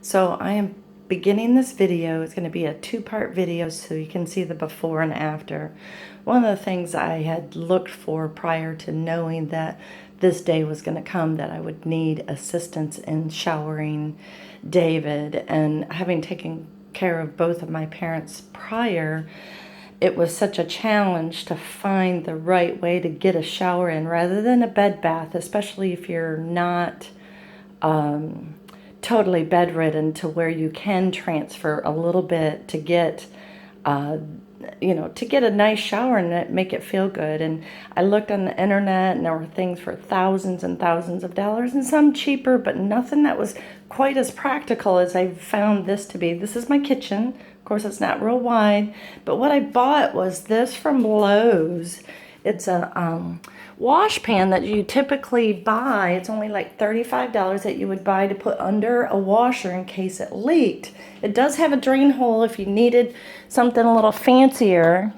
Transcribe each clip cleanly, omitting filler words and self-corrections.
So I am beginning this video. It's going to be a two-part video so you can see the before and after. One of the things I had looked for prior to knowing that this day was going to come, that I would need assistance in showering David, and having taken care of both of my parents prior, it was such a challenge to find the right way to get a shower in rather than a bed bath, especially if you're not totally bedridden, to where you can transfer a little bit to get to get a nice shower and make it feel good. And I looked on the internet, and there were things for thousands and thousands of dollars, and some cheaper, but nothing that was quite as practical as I found this to be. This is my kitchen. Of course, it's not real wide, but what I bought was this from Lowe's. It's a wash pan that you typically buy. It's only like $35 that you would buy to put under a washer in case it leaked. It does have a drain hole if you needed something a little fancier,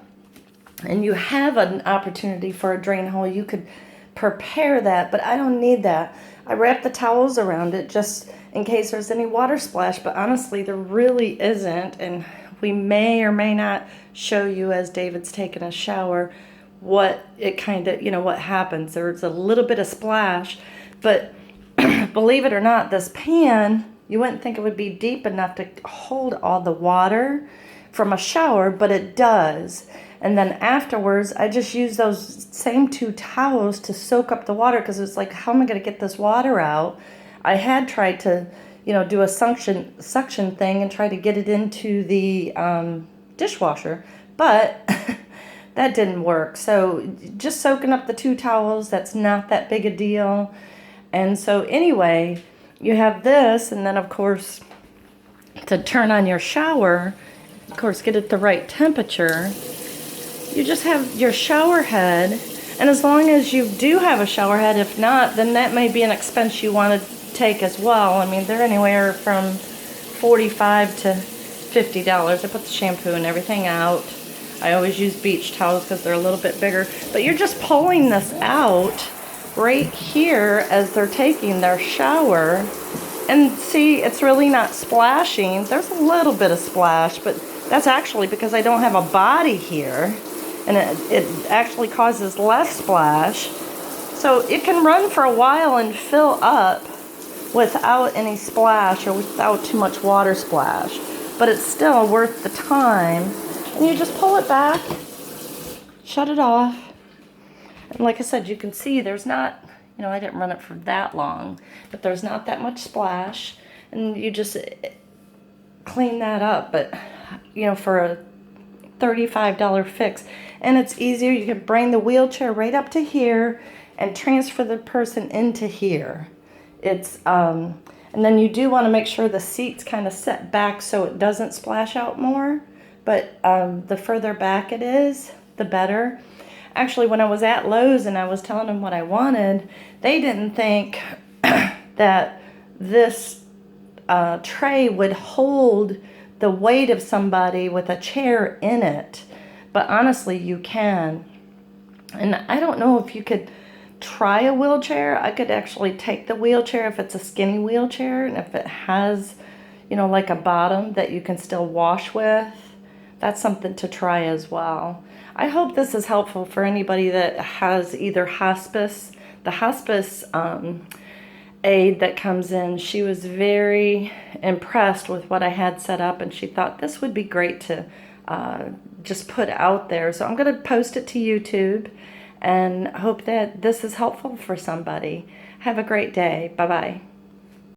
and you have an opportunity for a drain hole. You could prepare that, but I don't need that. I wrap the towels around it just in case there's any water splash, but honestly there really isn't, and we may or may not show you as David's taking a shower what it kind of, what happens. There's a little bit of splash, but believe it or not, this pan, you wouldn't think it would be deep enough to hold all the water from a shower, but it does. And then afterwards, I just use those same two towels to soak up the water, because it's like, how am I going to get this water out? I had tried to, do a suction thing and try to get it into the dishwasher, but that didn't work. So just soaking up the two towels, that's not that big a deal. And so anyway, you have this, and then of course, to turn on your shower, of course, get it the right temperature, you just have your shower head. And as long as you do have a shower head, if not, then that may be an expense you want to take as well. I mean, they're anywhere from $45 to $50. I put the shampoo and everything out. I always use beach towels because they're a little bit bigger. But you're just pulling this out right here as they're taking their shower. And see, it's really not splashing. There's a little bit of splash, but that's actually because I don't have a body here. And it actually causes less splash. So it can run for a while and fill up without any splash or without too much water splash. But it's still worth the time. And you just pull it back, shut it off. And like I said, you can see there's not, I didn't run it for that long, but there's not that much splash. And you just clean that up. But, for a $35 fix. And it's easier. You can bring the wheelchair right up to here and transfer the person into here. It's, and then you do want to make sure the seat's kind of set back so it doesn't splash out more. But the further back it is, the better. Actually, when I was at Lowe's and I was telling them what I wanted, they didn't think that this tray would hold the weight of somebody with a chair in it. But honestly, you can. And I don't know if you could try a wheelchair. I could actually take the wheelchair if it's a skinny wheelchair, and if it has, like a bottom that you can still wash with. That's something to try as well. I hope this is helpful for anybody that has either hospice. The hospice aide that comes in, she was very impressed with what I had set up, and she thought this would be great to just put out there. So I'm going to post it to YouTube, and hope that this is helpful for somebody. Have a great day. Bye-bye.